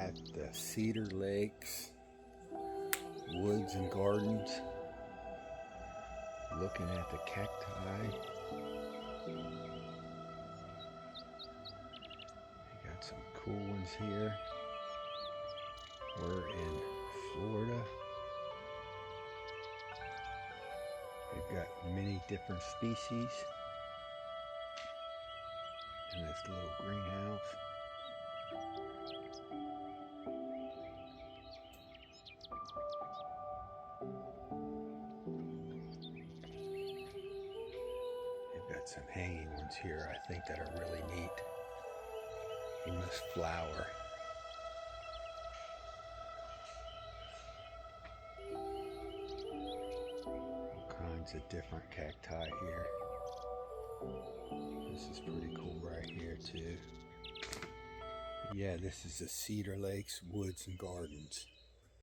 at the Cedar Lakes Woods and Gardens, looking at the cacti. You got some cool ones here. We're in Florida. We've got many different species in this little greenhouse. You've got some hanging ones here, I think, that are really neat. They must flower. All kinds of different cacti here. This is pretty cool right here too. Yeah, this is the Cedar Lakes Woods and Gardens.